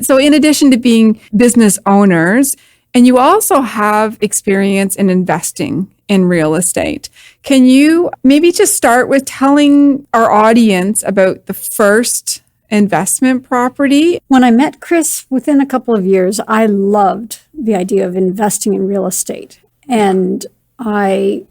So in addition to being business owners, and you also have experience in investing in real estate. Can you maybe just start with telling our audience about the first investment property? When I met Chris, within a couple of years, I loved the idea of investing in real estate. And I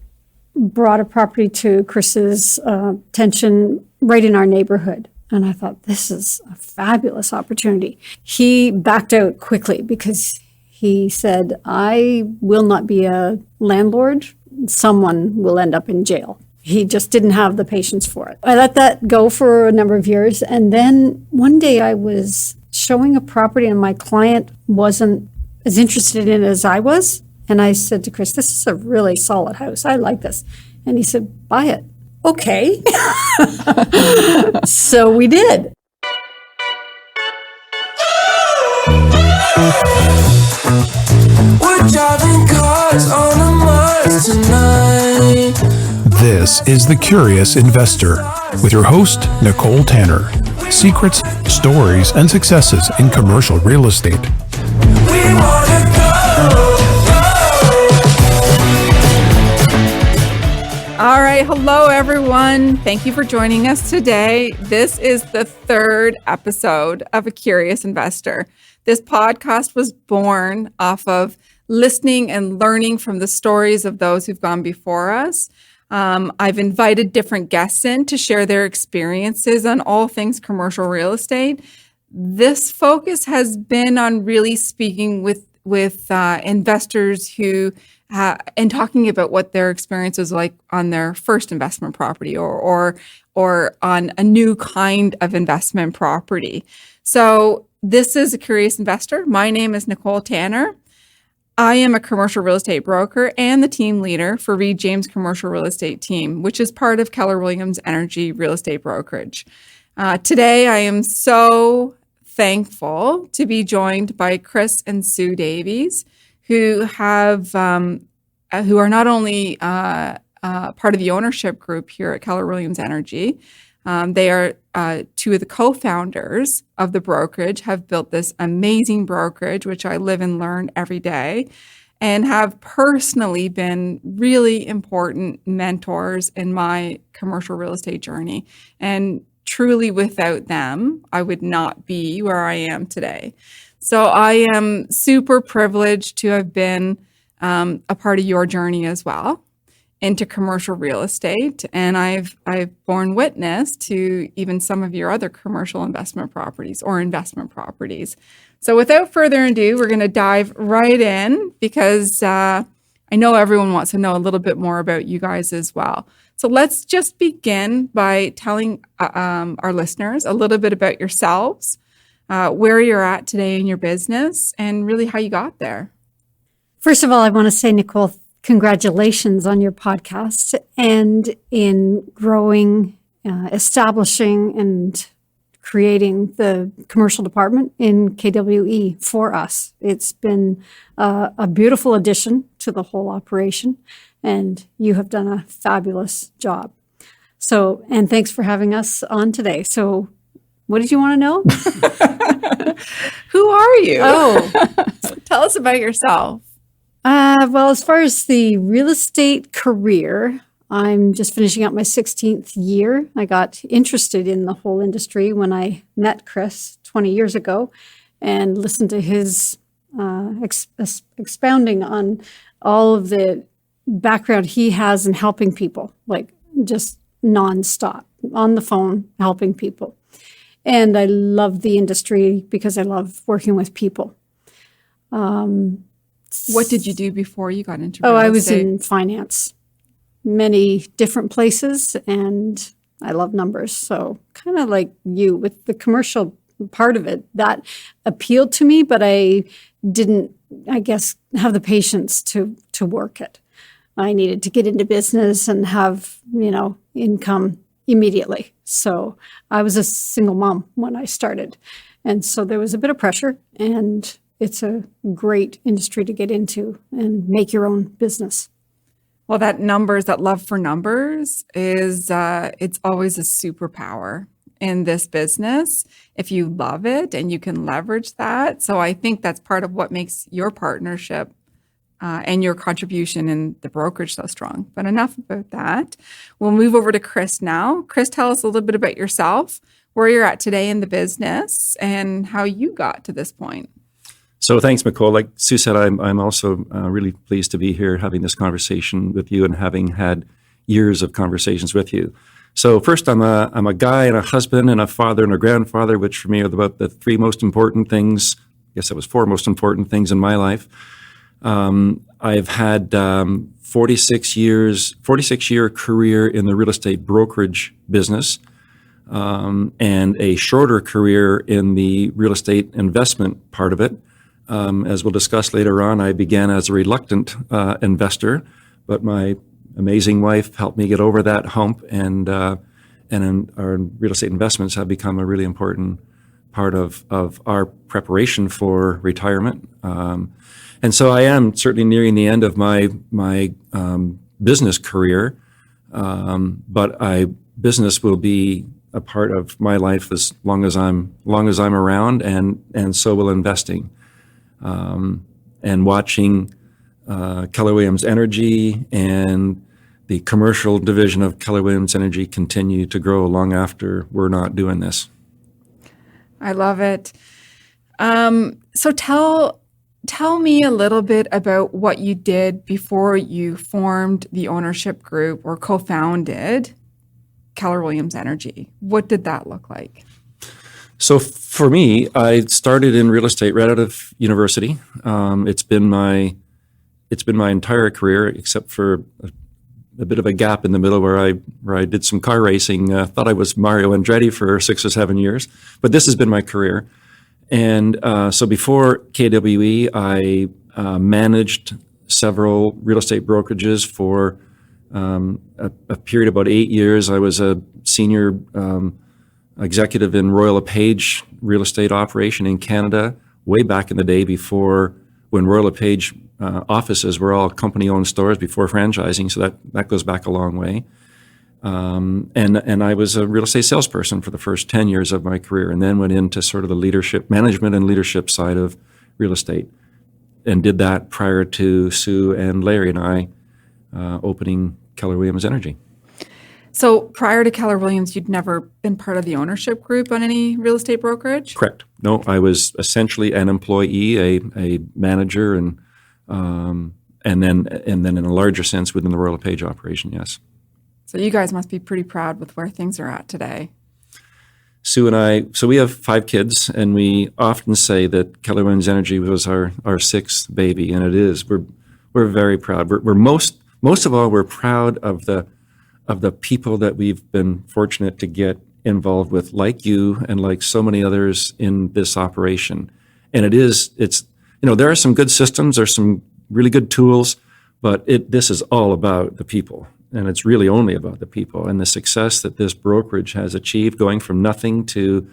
brought a property to Chris's attention right in our neighborhood. And I thought, this is a fabulous opportunity. He backed out quickly because he said, I will not be a landlord. Someone will end up in jail. He just didn't have the patience for it. I let that go for a number of years. And then one day I was showing a property and my client wasn't as interested in it as I was. And I said to Chris, this is a really solid house. I like this. And he said, buy it. Okay. So we did. We're driving cars on a Mars tonight. This is The Curious Investor with your host, Nicole Tanner. Secrets, stories, and successes in commercial real estate. We wanna go. All right. Hello, everyone. Thank you for joining us today. This is the third episode of A Curious Investor. This podcast was born off of listening and learning from the stories of those who've gone before us. I've invited different guests in to share their experiences on all things commercial real estate. This focus has been on really speaking with investors who and talking about what their experience was like on their first investment property or on a new kind of investment property. So this is A Curious Investor. My name is Nicole Tanner. I am a commercial real estate broker and the team leader for Reed James Commercial Real Estate Team, which is part of Keller Williams Energy Real Estate Brokerage. Today, I am so thankful to be joined by Chris and Sue Davies, who are not only part of the ownership group here at Keller Williams Energy. They are two of the co-founders of the brokerage, have built this amazing brokerage, which I live and learn every day, and have personally been really important mentors in my commercial real estate journey. And truly without them, I would not be where I am today. So I am super privileged to have been a part of your journey as well into commercial real estate. And I've borne witness to even some of your other commercial investment properties or investment properties. So without further ado, we're going to dive right in because I know everyone wants to know a little bit more about you guys as well. So let's just begin by telling our listeners a little bit about yourselves, where you're at today in your business, and really how you got there. First of all, I want to say, Nicole, congratulations on your podcast and in growing, establishing, and creating the commercial department in KWE for us. It's been a beautiful addition to the whole operation, and you have done a fabulous job. So, and thanks for having us on today. So, what did you want to know? Who are you? Oh, Tell us about yourself. Well, as far as the real estate career, I'm just finishing up my 16th year. I got interested in the whole industry when I met Chris 20 years ago and listened to his expounding on all of the background he has in helping people, like just nonstop on the phone, helping people. And I love the industry because I love working with people. What did you do before you got into real estate? I was in finance, many different places, and I love numbers. So kind of like you with the commercial part of it, that appealed to me, but I didn't, I guess, have the patience to work it. I needed to get into business and have, income immediately. So I was a single mom when I started. And so there was a bit of pressure, and it's a great industry to get into and make your own business. Well, that love for numbers is, it's always a superpower in this business if you love it and you can leverage that. So I think that's part of what makes your partnership and your contribution in the brokerage so strong. But enough about that. We'll move over to Chris now. Chris, tell us a little bit about yourself, where you're at today in the business, and how you got to this point. So thanks, Nicole. Like Sue said, I'm also really pleased to be here having this conversation with you and having had years of conversations with you. So first, I'm a guy and a husband and a father and a grandfather, which for me are about the three most important things. I guess that was four most important things in my life. I've had 46-year career in the real estate brokerage business, and a shorter career in the real estate investment part of it. As we'll discuss later on, I began as a reluctant investor, but my amazing wife helped me get over that hump, and our real estate investments have become a really important part of our preparation for retirement. And so I am certainly nearing the end of my business career, but business will be a part of my life as long as I'm around, and so will investing. And watching Keller Williams Energy and the commercial division of Keller Williams Energy continue to grow long after we're not doing this. I love it. So tell me a little bit about what you did before you formed the ownership group or co-founded Keller Williams Energy. What did that look like? So for me, I started in real estate right out of university. It's been my entire career, except for a bit of a gap in the middle where I did some car racing. Thought I was Mario Andretti for 6 or 7 years, but this has been my career. And so before KWE, I managed several real estate brokerages for a period of about 8 years. I was a senior executive in Royal LePage real estate operation in Canada, way back in the day before, when Royal LePage offices were all company-owned stores before franchising. So that goes back a long way. And I was a real estate salesperson for the first 10 years of my career, and then went into sort of the leadership, management and leadership side of real estate, and did that prior to Sue and Larry and I opening Keller Williams Energy. So prior to Keller Williams, you'd never been part of the ownership group on any real estate brokerage? Correct. No, I was essentially an employee, a manager, and then in a larger sense within the Royal LePage operation, yes. So you guys must be pretty proud with where things are at today. Sue and I, so we have 5 kids, and we often say that Keller Williams Energy was our 6th baby, and it is. We're very proud. We're most of all, we're proud of the people that we've been fortunate to get involved with, like you and like so many others in this operation. And it's there are some good systems, there's some really good tools, but this is all about the people. And it's really only about the people and the success that this brokerage has achieved, going from nothing to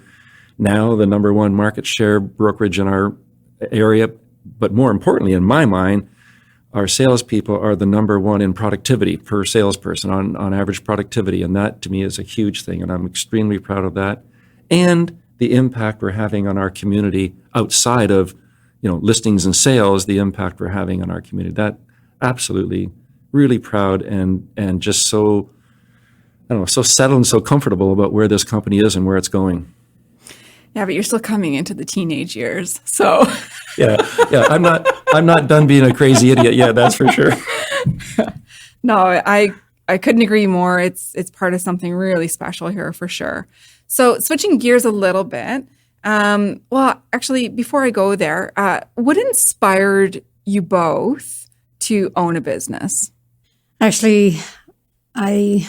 now the number 1 market share brokerage in our area. But more importantly, in my mind, our salespeople are the number 1 in productivity per salesperson on average productivity. And that to me is a huge thing. And I'm extremely proud of that. And the impact we're having on our community outside of, listings and sales, the impact we're having on our community. That absolutely really proud and just so settled and so comfortable about where this company is and where it's going. Yeah, but you're still coming into the teenage years, so. Yeah. I'm not done being a crazy idiot yet. That's for sure. No, I couldn't agree more. It's part of something really special here for sure. So switching gears a little bit. Well, actually, before I go there, what inspired you both to own a business? Actually, I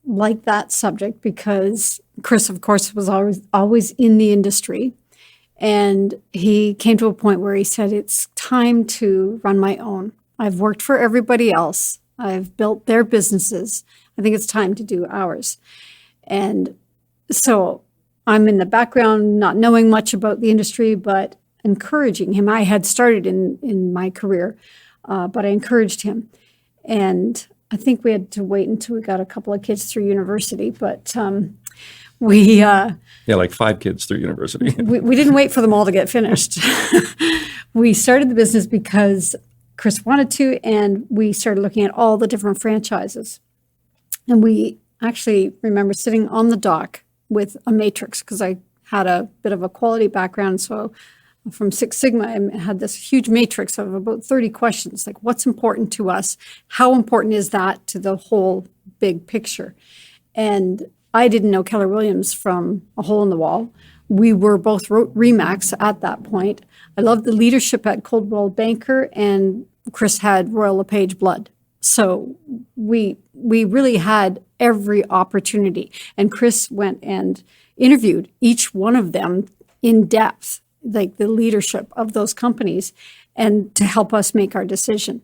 like that subject because Chris, of course, was always in the industry. And he came to a point where he said, it's time to run my own. I've worked for everybody else. I've built their businesses. I think it's time to do ours. And so I'm in the background, not knowing much about the industry, but encouraging him. I had started in my career, but I encouraged him. And I think we had to wait until we got a couple of kids through university. But Like 5 kids through university. We didn't wait for them all to get finished. We started the business because Chris wanted to, and we started looking at all the different franchises. And we actually remember sitting on the dock with a matrix, because I had a bit of a quality background. So from Six Sigma, I had this huge matrix of about 30 questions, like what's important to us? How important is that to the whole big picture? And I didn't know Keller Williams from a hole in the wall. We were both RE/MAX at that point. I loved the leadership at Coldwell Banker, and Chris had Royal LePage blood. So we really had every opportunity. And Chris went and interviewed each one of them in depth, like the leadership of those companies, and to help us make our decision.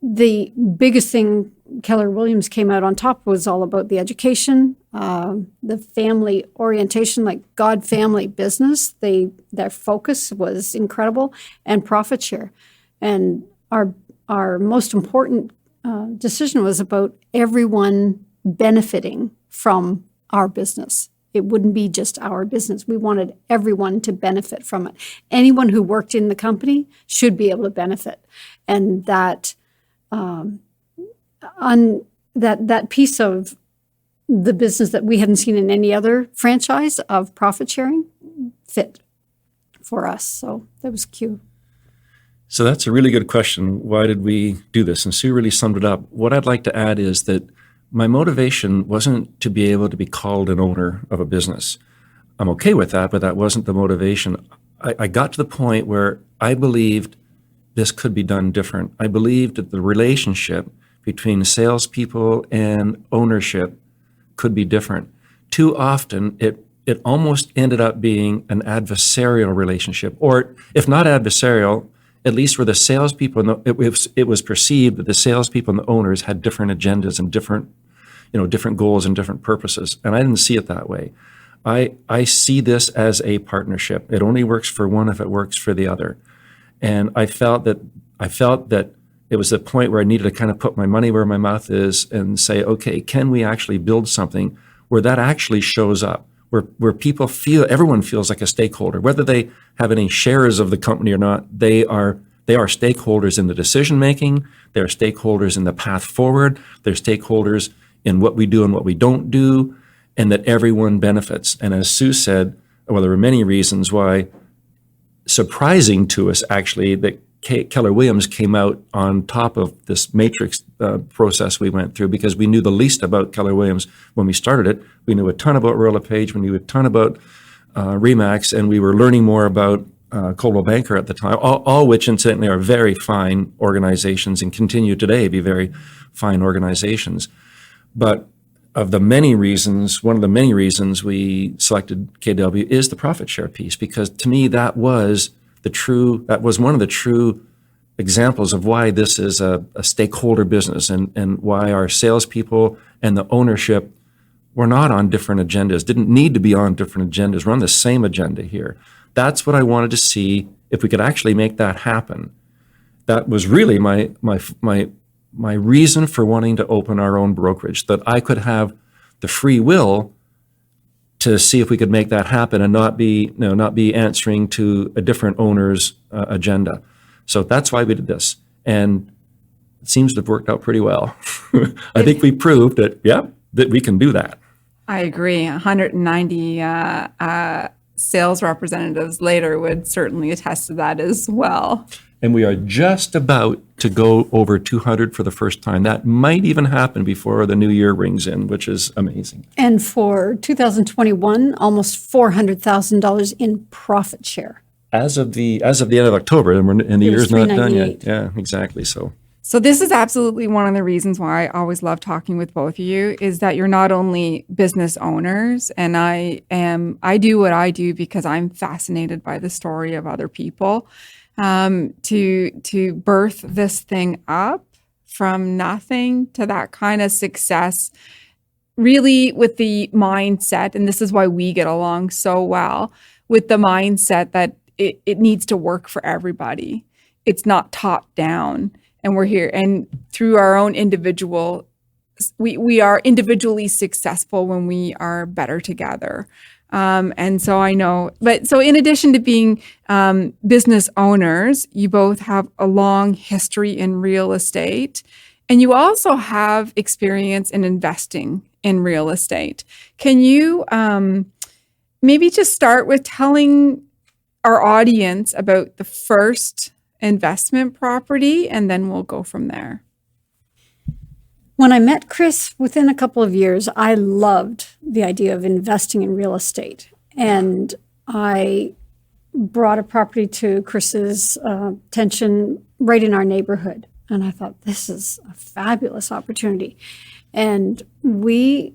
The biggest thing Keller Williams came out on top was all about the education, the family orientation, like God family business. Their focus was incredible, and profit share. And our most important decision was about everyone benefiting from our business. It wouldn't be just our business. We wanted everyone to benefit from it. Anyone who worked in the company should be able to benefit. And that that piece of the business that we hadn't seen in any other franchise of profit sharing fit for us. So that was cute. So that's a really good question. Why did we do this? And Sue really summed it up. What I'd like to add is that my motivation wasn't to be able to be called an owner of a business. I'm okay with that, but that wasn't the motivation. I got to the point where I believed this could be done different. I believed that the relationship between salespeople and ownership could be different. Too often, it almost ended up being an adversarial relationship, or if not adversarial, at least where the salespeople, it was perceived that the salespeople and the owners had different agendas and different goals and different purposes. And I didn't see it that way. I see this as a partnership. It only works for one if it works for the other. And I felt that it was the point where I needed to kind of put my money where my mouth is and say, okay, can we actually build something where that actually shows up, where people feel, everyone feels like a stakeholder, whether they have any shares of the company or not. They are stakeholders in the decision making. They're stakeholders in the path forward. They're stakeholders in what we do and what we don't do, and that everyone benefits. And as Sue said, well, there were many reasons why, surprising to us actually, that Keller Williams came out on top of this matrix process we went through, because we knew the least about Keller Williams when we started it. We knew a ton about Royal LePage, we knew a ton about RE/MAX, and we were learning more about Coldwell Banker at the time, all which incidentally are very fine organizations and continue today to be very fine organizations. But of the many reasons, one of the many reasons we selected KW is the profit share piece, because to me that was one of the true examples of why this is a stakeholder business, and why our salespeople and the ownership were not on different agendas, didn't need to be on different agendas. We're on the same agenda here. That's what I wanted to see, if we could actually make that happen. That was really my reason for wanting to open our own brokerage, that I could have the free will to see if we could make that happen and not be answering to a different owner's agenda. So that's why we did this, and it seems to have worked out pretty well. I think we proved that we can do that. I agree. 190 sales representatives later would certainly attest to that as well. And we are just about to go over 200 for the first time. That might even happen before the new year rings in, which is amazing. And for 2021, almost $400,000 in profit share. As of the end of October, and the year's not done yet. Yeah, exactly. So this is absolutely one of the reasons why I always love talking with both of you, is that you're not only business owners, and I do what I do because I'm fascinated by the story of other people. To birth this thing up from nothing to that kind of success, really with the mindset, and this is why we get along so well, with the mindset that it needs to work for everybody. It's not top down, and we're here. And through our own individual we are individually successful when we are better together. And so I know, but so in addition to being business owners, you both have a long history in real estate, and you also have experience in investing in real estate. Can you maybe just start with telling our audience about the first investment property, and then we'll go from there? When I met Chris, within a couple of years, I loved the idea of investing in real estate. And I brought a property to Chris's attention right in our neighborhood. And I thought, this is a fabulous opportunity. And I'm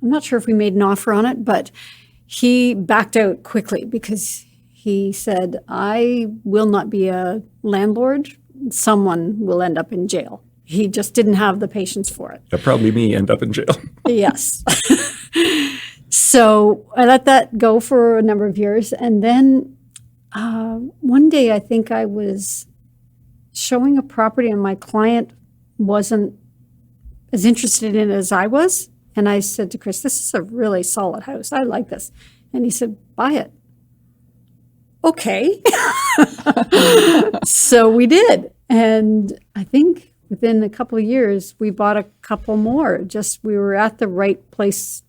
not sure if we made an offer on it, but he backed out quickly because he said, I will not be a landlord. Someone will end up in jail. He just didn't have the patience for it. Probably me end up in jail. Yes. So I let that go for a number of years. And then one day I think I was showing a property and my client wasn't as interested in it as I was. And I said to Chris, this is a really solid house. I like this. And he said, buy it. Okay. So we did. And I think within a couple of years, we bought a couple more. Just we were at the right place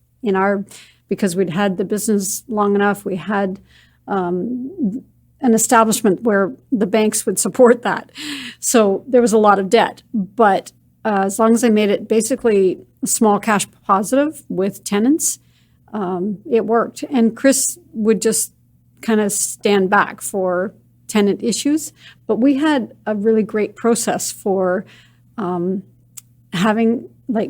because we'd had the business long enough. We had an establishment where the banks would support that. So there was a lot of debt. But as long as I made it basically a small cash positive with tenants, it worked. And Chris would just kind of stand back for tenant issues. But we had a really great process for having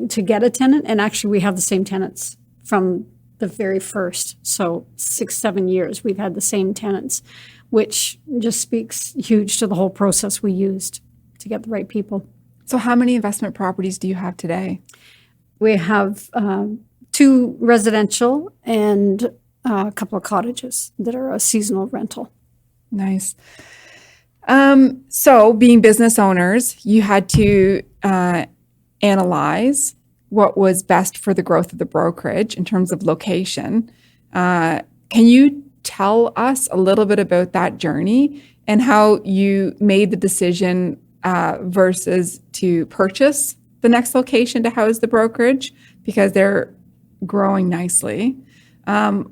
to get a tenant. And actually we have the same tenants from the very first. So 6-7 years we've had the same tenants, which just speaks huge to the whole process we used to get the right people. So how many investment properties do you have today? We have 2 residential and a couple of cottages that are a seasonal rental. Nice. So being business owners, you had to analyze what was best for the growth of the brokerage in terms of location. Can you tell us a little bit about that journey and how you made the decision versus to purchase the next location to house the brokerage because they're growing nicely,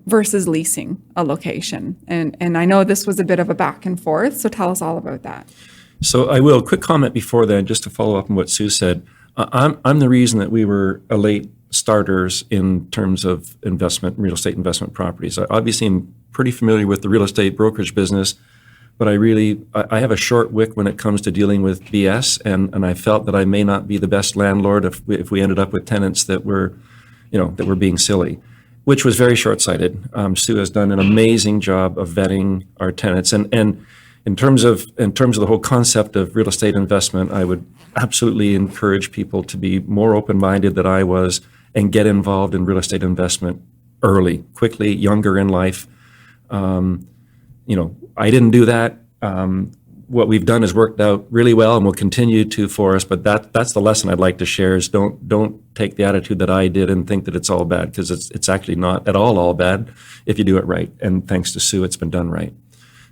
versus leasing a location? And I know this was a bit of a back and forth, so tell us all about that. So I will. Quick comment before that, just to follow up on what Sue said. I'm the reason that we were a late starters in terms of real estate investment properties. I obviously am pretty familiar with the real estate brokerage business, but I have a short wick when it comes to dealing with BS, and I felt that I may not be the best landlord if we ended up with tenants that were being silly, which was very short-sighted. Sue has done an amazing job of vetting our tenants, and in terms of the whole concept of real estate investment, I would absolutely encourage people to be more open-minded than I was and get involved in real estate investment early, quickly, younger in life. I didn't do that. What we've done has worked out really well and will continue to for us. But that's the lesson I'd like to share: is don't take the attitude that I did and think that it's all bad, because it's actually not at all bad if you do it right. And thanks to Sue, it's been done right.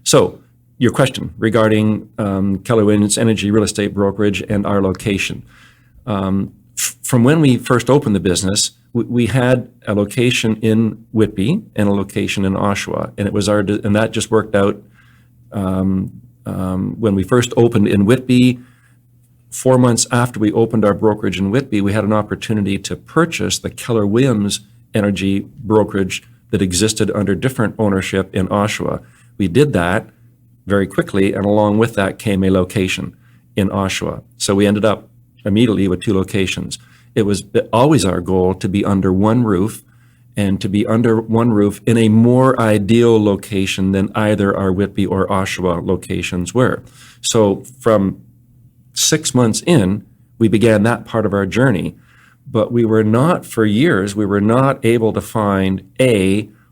So your question regarding Keller Williams Energy Real Estate Brokerage and our location. From when we first opened the business, we had a location in Whitby and a location in Oshawa, and that just worked out. When we first opened in Whitby, 4 months after we opened our brokerage in Whitby, we had an opportunity to purchase the Keller Williams Energy Brokerage that existed under different ownership in Oshawa. We did that very quickly, and along with that came a location in Oshawa. So we ended up immediately with 2 locations. It was always our goal to be under one roof, and to be under one roof in a more ideal location than either our Whitby or Oshawa locations were. So from 6 months in, we began that part of our journey, but we were not able to find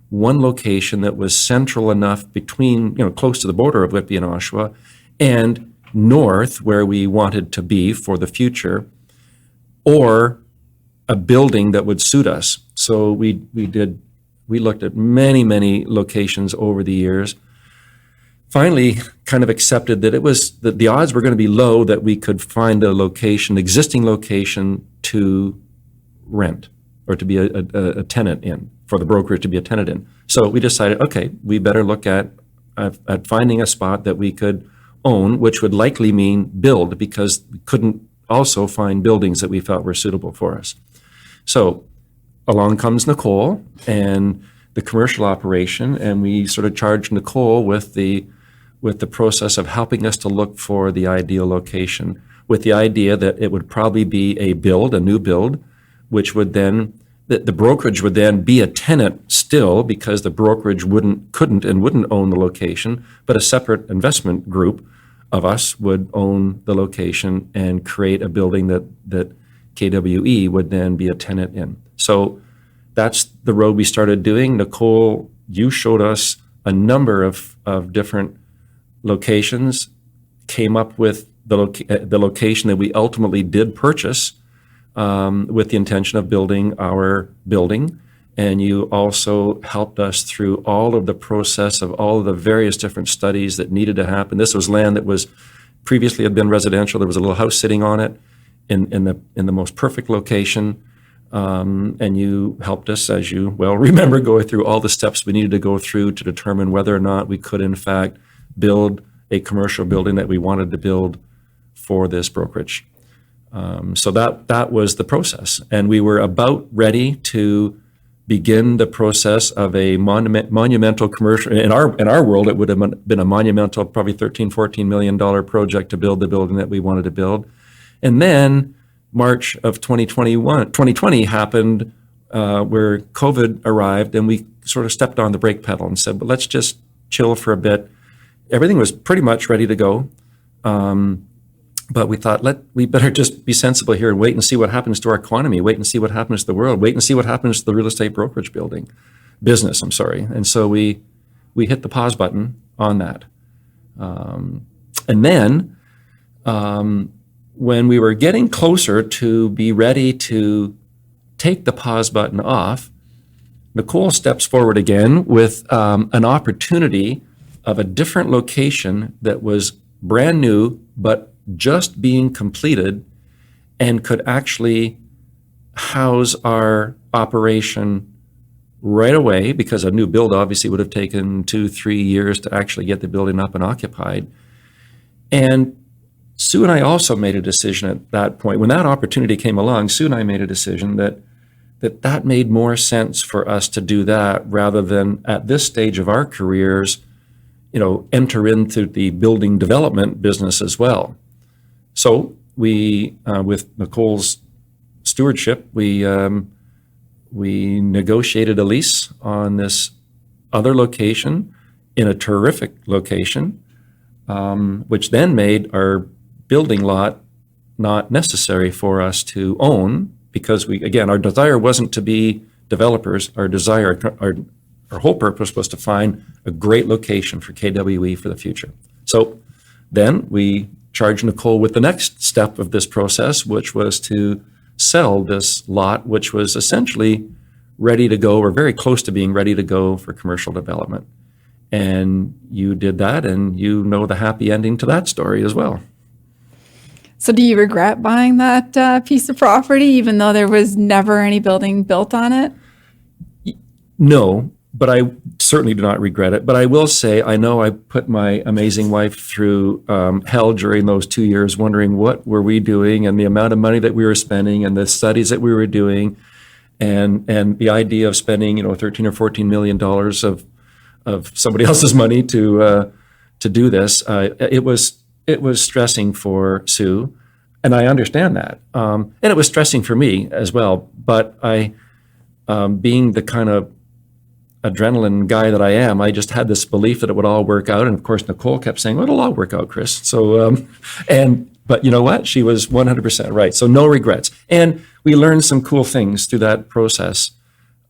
one location that was central enough between, close to the border of Whitby and Oshawa, and north where we wanted to be for the future, or a building that would suit us. So we looked at many locations over the years. Finally, kind of accepted that that the odds were going to be low that we could find a location, existing location, to rent or to be a tenant in, for the brokerage to be a tenant in. So we decided, okay, we better look at finding a spot that we could own, which would likely mean build, because we couldn't also find buildings that we felt were suitable for us. So along comes Nicole and the commercial operation, and we sort of charged Nicole with the process of helping us to look for the ideal location, with the idea that it would probably be a new build, which would then, the brokerage would then be a tenant still, because the brokerage couldn't own the location, but a separate investment group of us would own the location and create a building that KWE would then be a tenant in. So that's the road we started doing. Nicole, you showed us a number of different locations, came up with the location that we ultimately did purchase, with the intention of building our building. And you also helped us through all of the process of all of the various different studies that needed to happen. This was land that was previously had been residential. There was a little house sitting on it in the most perfect location. And you helped us, as you well remember, go through all the steps we needed to go through to determine whether or not we could in fact build a commercial building that we wanted to build for this brokerage. So that was the process. And we were about ready to begin the process of a monumental commercial. In our world, it would have been a monumental, probably $13-14 million project to build the building that we wanted to build. And then March of 2020 happened, where COVID arrived, and we sort of stepped on the brake pedal and said, but let's just chill for a bit. Everything was pretty much ready to go. But we thought, we better just be sensible here and wait and see what happens to our economy, wait and see what happens to the world, wait and see what happens to the real estate brokerage business. And so we hit the pause button on that. And then when we were getting closer to be ready to take the pause button off, Nicole steps forward again with an opportunity of a different location that was brand new, but just being completed, and could actually house our operation right away, because a new build obviously would have taken 2-3 years to actually get the building up and occupied. And Sue and I also made a decision at that point. When that opportunity came along, Sue and I made a decision that made more sense for us to do that rather than at this stage of our careers, enter into the building development business as well. So we, with Nicole's stewardship, we negotiated a lease on this other location in a terrific location, which then made our building lot not necessary for us to own, because our desire wasn't to be developers. Our whole purpose was to find a great location for KWE for the future. So then we charged Nicole with the next step of this process, which was to sell this lot, which was essentially ready to go, or very close to being ready to go for commercial development. And you did that, and the happy ending to that story as well. So do you regret buying that piece of property, even though there was never any building built on it? No, but I certainly do not regret it. But I will say, I know I put my amazing wife through hell during those 2 years, wondering what were we doing, and the amount of money that we were spending, and the studies that we were doing, and the idea of spending, $13 or $14 million of somebody else's money to do this. It was stressing for Sue, and I understand that, and it was stressing for me as well. But I, being the kind of adrenaline guy that I am, I just had this belief that it would all work out. And of course, Nicole kept saying, it'll all work out, Chris. So, but you know what? She was 100% right. So no regrets. And we learned some cool things through that process.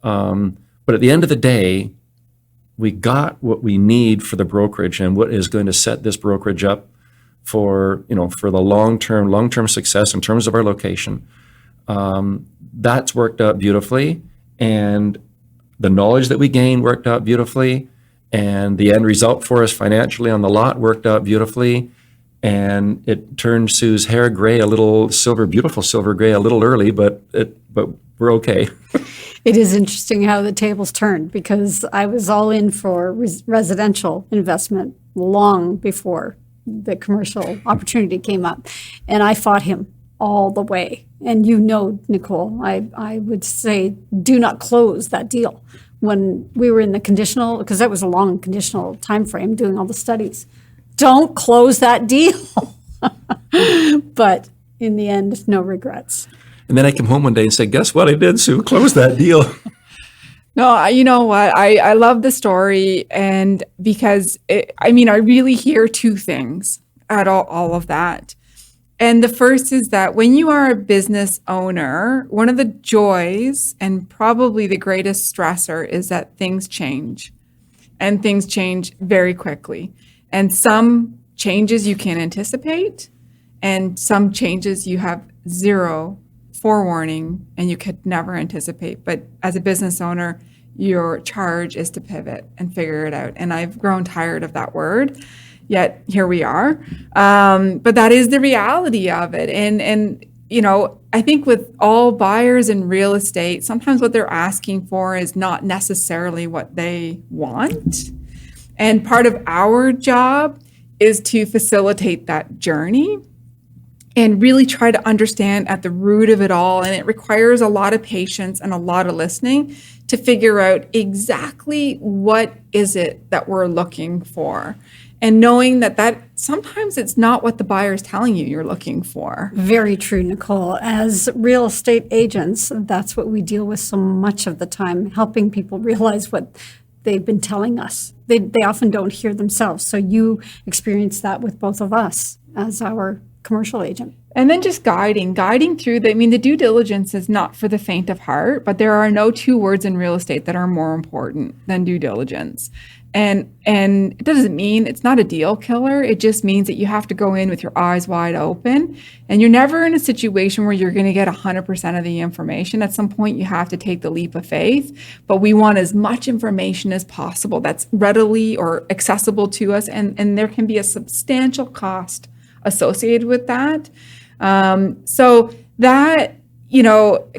But at the end of the day, we got what we need for the brokerage and what is going to set this brokerage up for the long-term success in terms of our location. That's worked out beautifully. And the knowledge that we gained worked out beautifully. And the end result for us financially on the lot worked out beautifully. And it turned Sue's hair gray, beautiful silver gray, a little early, but we're okay. It is interesting how the tables turned, because I was all in for residential investment long before the commercial opportunity came up. And I fought him all the way. And Nicole, I would say, do not close that deal. When we were in the conditional, because that was a long conditional time frame doing all the studies, don't close that deal. But in the end, no regrets. And then I came home one day and said, guess what I did, Sue? Close that deal. No, you know what? I love the story, and because I really hear two things out of all of that. And the first is that when you are a business owner, one of the joys and probably the greatest stressor is that things change, and things change very quickly. And some changes you can anticipate, and some changes you have zero forewarning and you could never anticipate. But as a business owner, your charge is to pivot and figure it out. And I've grown tired of that word, yet here we are. But that is the reality of it. And I think with all buyers in real estate, sometimes what they're asking for is not necessarily what they want. And part of our job is to facilitate that journey and really try to understand at the root of it all. And it requires a lot of patience and a lot of listening to figure out exactly what is it that we're looking for. And knowing that sometimes it's not what the buyer is telling you you're looking for. Very true, Nicole. As real estate agents, that's what we deal with so much of the time, helping people realize what they've been telling us. They often don't hear themselves. So you experience that with both of us as our commercial agent. And then just guiding through the due diligence is not for the faint of heart, but there are no two words in real estate that are more important than due diligence. And it doesn't mean it's not a deal killer. It just means that you have to go in with your eyes wide open, and you're never in a situation where you're going to get 100% of the information. At some point, you have to take the leap of faith, but we want as much information as possible that's readily or accessible to us. And there can be a substantial cost associated with that. So that,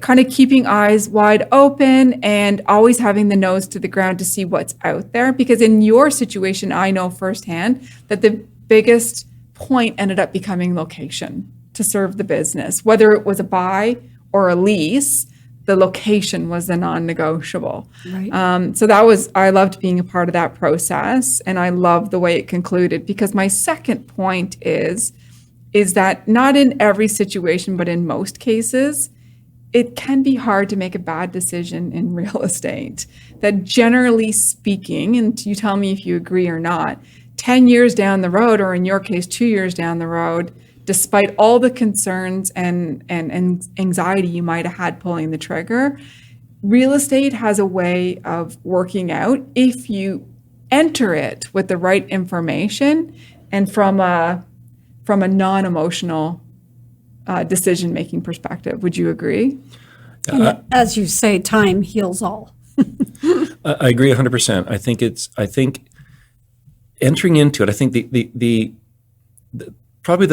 kind of keeping eyes wide open and always having the nose to the ground to see what's out there. Because in your situation, I know firsthand that the biggest point ended up becoming location to serve the business. Whether it was a buy or a lease, the location was the non-negotiable. Right. I loved being a part of that process, and I love the way it concluded, because my second point is that not in every situation, but in most cases, it can be hard to make a bad decision in real estate. That generally speaking, and you tell me if you agree or not, 10 years down the road, or in your case, 2 years down the road, despite all the concerns and anxiety you might have had pulling the trigger, real estate has a way of working out if you enter it with the right information and from a non-emotional decision-making perspective. Would you agree? And as you say, time heals all. I agree 100%. I think entering into it, I think the probably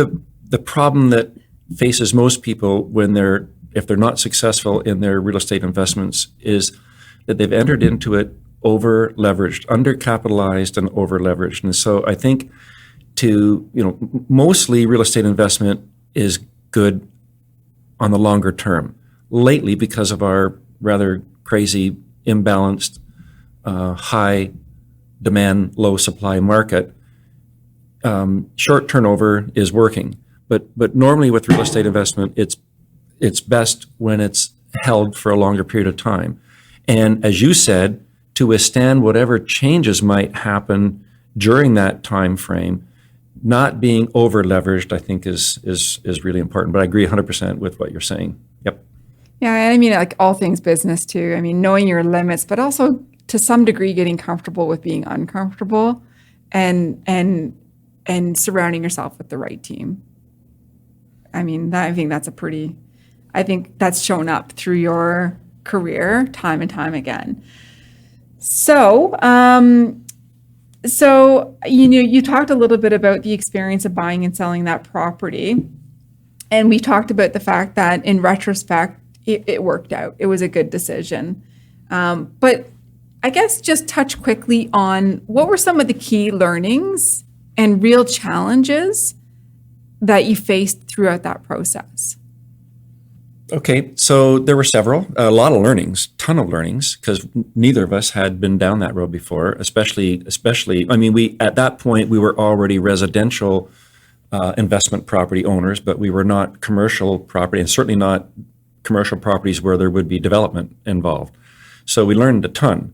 the problem that faces most people if they're not successful in their real estate investments is that they've entered into it over-leveraged, undercapitalized and over-leveraged. And so I think mostly real estate investment is good on the longer term. Lately, because of our rather crazy, imbalanced, high demand, low supply market, short turnover is working. But normally with real estate investment, it's best when it's held for a longer period of time. And as you said, to withstand whatever changes might happen during that time frame, not being over leveraged, I think is really important. But I agree 100% with what you're saying. Yep. Yeah, like all things business too. Knowing your limits, but also to some degree getting comfortable with being uncomfortable, and surrounding yourself with the right team. I think that's a pretty I think that's shown up through your career time and time again. So, you talked a little bit about the experience of buying and selling that property. And we talked about the fact that in retrospect, it worked out. It was a good decision. But I guess just touch quickly on what were some of the key learnings and real challenges that you faced throughout that process? Okay, so there were a lot of learnings, ton of learnings, because neither of us had been down that road before, especially, I mean, at that point, we were already residential investment property owners, but we were not commercial property, and certainly not commercial properties where there would be development involved. So we learned a ton.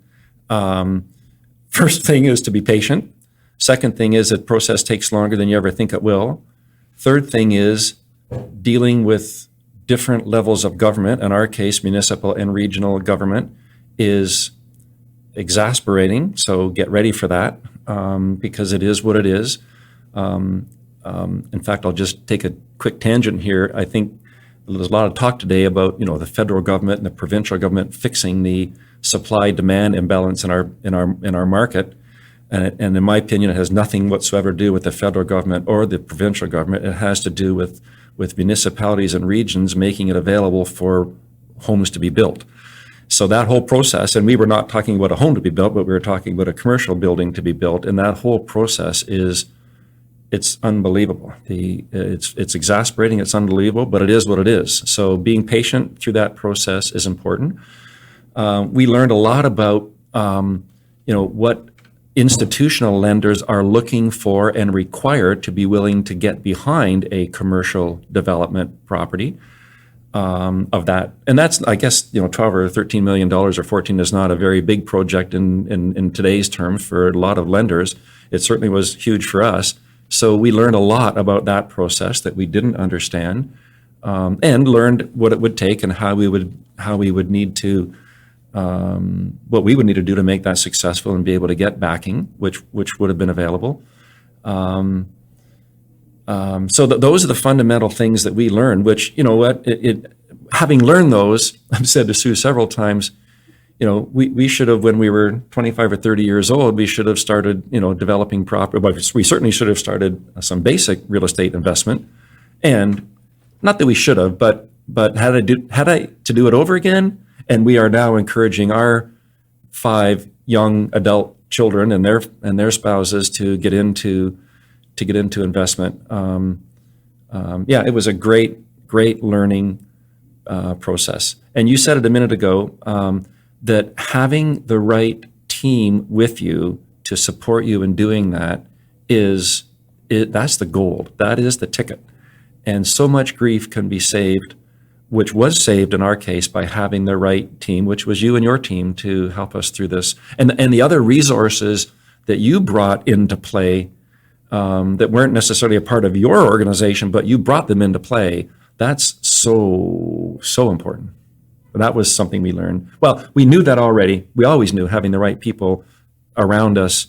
First thing is to be patient. Second thing is that process takes longer than you ever think it will. Third thing is dealing with different levels of government, in our case, municipal and regional government, is exasperating. So get ready for that, because it is what it is. In fact, I'll just take a quick tangent here. I think there's a lot of talk today about, the federal government and the provincial government fixing the supply-demand imbalance in our market. And in my opinion, it has nothing whatsoever to do with the federal government or the provincial government. It has to do with municipalities and regions making it available for homes to be built. So that whole process, and we were not talking about a home to be built, but we were talking about a commercial building to be built. And that whole process it's unbelievable. It's exasperating, it's unbelievable, but it is what it is. So being patient through that process is important. We learned a lot about, what institutional lenders are looking for and required to be willing to get behind a commercial development property of that. And that's, I guess, $12 or $13 million or 14 is not a very big project in today's terms for a lot of lenders. It certainly was huge for us. So we learned a lot about that process that we didn't understand, and learned what it would take and how we would need to what we would need to do to make that successful and be able to get backing, which would have been available. So those are the fundamental things that we learned, which, having learned those, I've said to Sue several times, we should have, when we were 25 or 30 years old, we should have started, developing property. Well, we certainly should have started some basic real estate investment. And not that we should have, but had I to do it over again, and we are now encouraging our 5 young adult children and their spouses to get into investment. It was a great learning process. And you said it a minute ago, that having the right team with you to support you in doing that that's the gold. That is the ticket. And so much grief can be saved, which was saved in our case by having the right team, which was you and your team, to help us through this. And the other resources that you brought into play, that weren't necessarily a part of your organization, but you brought them into play. That's so important. That was something we learned. Well, we knew that already. We always knew having the right people around us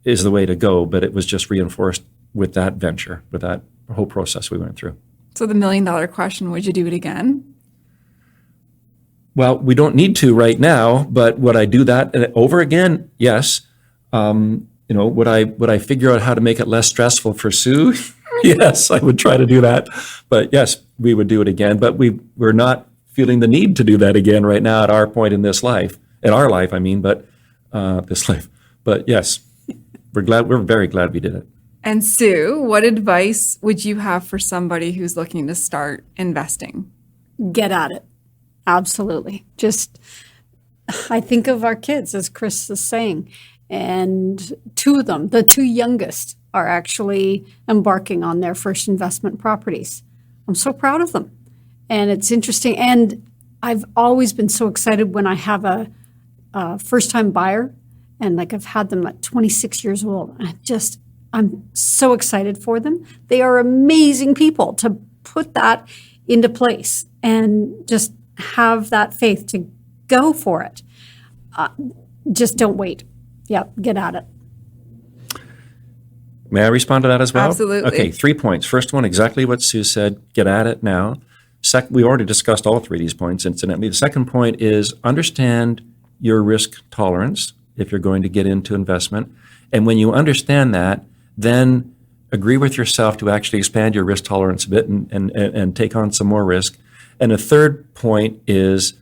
is the way to go, but it was just reinforced with that venture, with that whole process we went through. So the $1 million question, would you do it again? Well, we don't need to right now, but would I do that over again? Yes. Would I figure out how to make it less stressful for Sue? Yes, I would try to do that. But yes, we would do it again. But we're not feeling the need to do that again right now at our point in this life, this life. But yes, we're very glad we did it. And Sue, what advice would you have for somebody who's looking to start investing? Get at it. Absolutely. I think of our kids, as Chris is saying, and 2 of them, the 2 youngest, are actually embarking on their first investment properties. I'm so proud of them. And it's interesting. And I've always been so excited when I have a first-time buyer, and I've had them at 26 years old. I'm so excited for them. They are amazing people to put that into place and just have that faith to go for it. Just don't wait. Yeah, get at it. May I respond to that as well? Absolutely. Okay, 3 points. First one, exactly what Sue said. Get at it now. We already discussed all three of these points, incidentally. The second point is understand your risk tolerance if you're going to get into investment. And when you understand that, then agree with yourself to actually expand your risk tolerance a bit and take on some more risk. And the third point is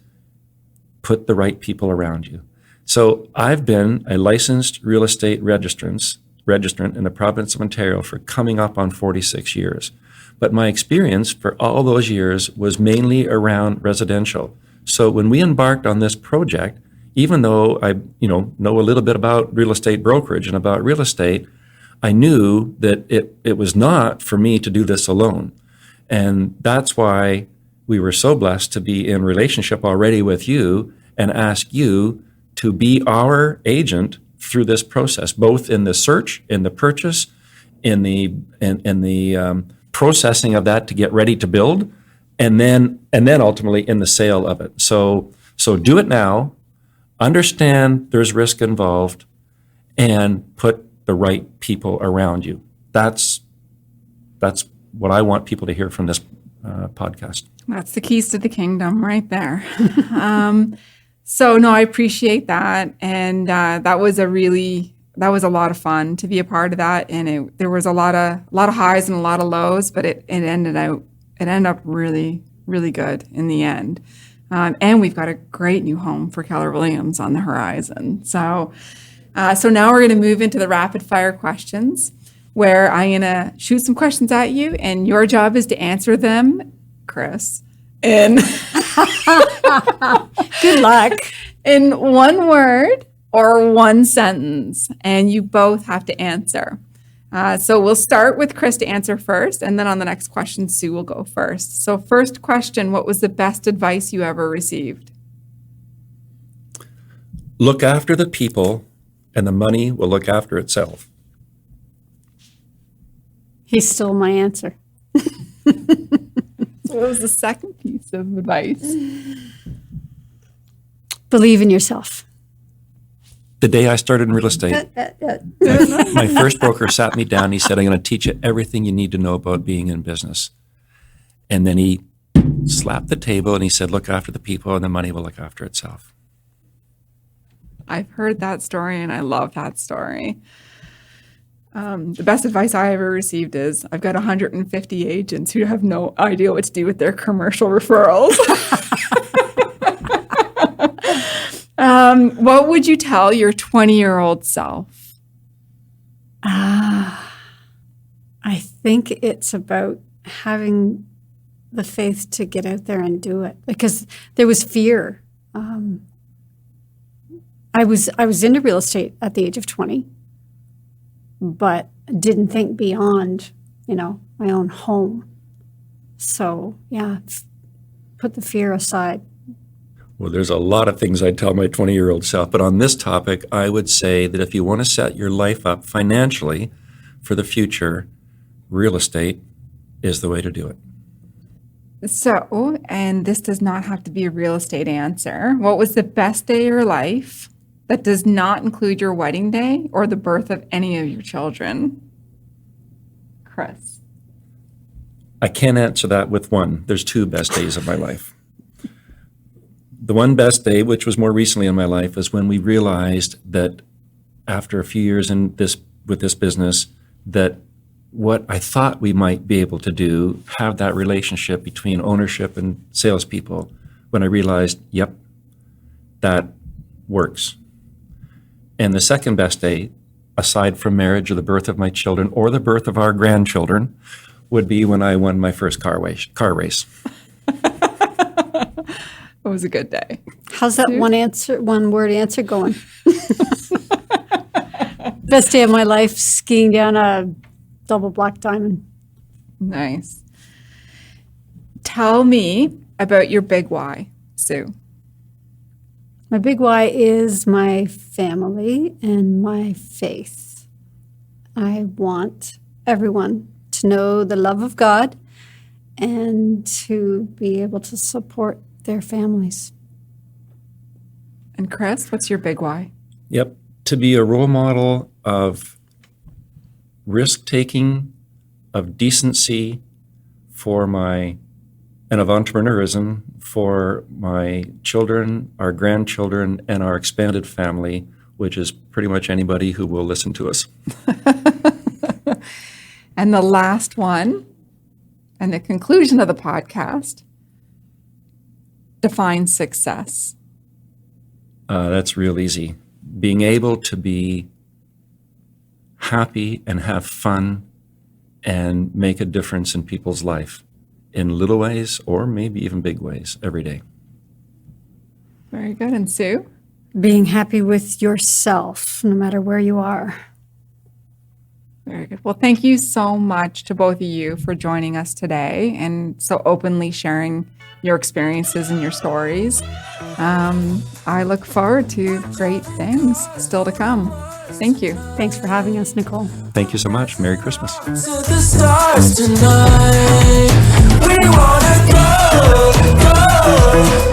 put the right people around you. So I've been a licensed real estate registrant in the province of Ontario for coming up on 46 years. But my experience for all those years was mainly around residential. So when we embarked on this project, even though I know a little bit about real estate brokerage and about real estate, I knew that it was not for me to do this alone. And that's why we were so blessed to be in relationship already with you and ask you to be our agent through this process, both in the search, in the purchase, in the processing of that to get ready to build, and then ultimately in the sale of it. So do it now, understand there's risk involved, and put the right people around you. That's what I want people to hear from this podcast. That's the keys to the kingdom right there. So no, I appreciate that. And that was a lot of fun to be a part of that. And there was a lot of highs and a lot of lows, but it ended up really, really good in the end. And we've got a great new home for Keller Williams on the horizon. So now we're going to move into the rapid fire questions, where I'm going to shoot some questions at you, and your job is to answer them, Chris, in Good luck. in one word or one sentence, and you both have to answer. So we'll start with Chris to answer first, and then on the next question, Sue will go first. So first question, what was the best advice you ever received? Look after the people, and the money will look after itself. He stole my answer. What was the second piece of advice? Believe in yourself. The day I started in real estate, my first broker sat me down. He said, I'm going to teach you everything you need to know about being in business. And then he slapped the table and he said, look after the people and the money will look after itself. I've heard that story and I love that story. The best advice I ever received is I've got 150 agents who have no idea what to do with their commercial referrals. What would you tell your 20-year-old self? I think it's about having the faith to get out there and do it, because there was fear. I was into real estate at the age of 20, but didn't think beyond, my own home. So yeah, put the fear aside. Well, there's a lot of things I'd tell my 20-year-old self, but on this topic, I would say that if you want to set your life up financially for the future, real estate is the way to do it. So, and this does not have to be a real estate answer. What was the best day of your life that does not include your wedding day or the birth of any of your children? Chris. I can't answer that with one. There's two best days of my life. The one best day, which was more recently in my life, is when we realized that after a few years with this business, that what I thought we might be able to do, have that relationship between ownership and salespeople, when I realized, yep, that works. And the second best day, aside from marriage or the birth of my children or the birth of our grandchildren, would be when I won my first car race. It was a good day. How's that one word answer going? Best day of my life, skiing down a double black diamond. Nice. Tell me about your big why, Sue. My big why is my family and my faith. I want everyone to know the love of God and to be able to support their families. And Chris, what's your big why? Yep. To be a role model of risk-taking, of decency for my and of entrepreneurism for my children, our grandchildren, and our expanded family, which is pretty much anybody who will listen to us. And the last one, and the conclusion of the podcast, define success. That's real easy. Being able to be happy and have fun and make a difference in people's life in little ways or maybe even big ways every day. Very good. And Sue? Being happy with yourself, no matter where you are. Very good. Well, thank you so much to both of you for joining us today and so openly sharing your experiences and your stories. I look forward to great things still to come. Thank you. Thanks for having us, Nicole. Thank you so much. Merry Christmas. To the stars tonight. We wanna go, go.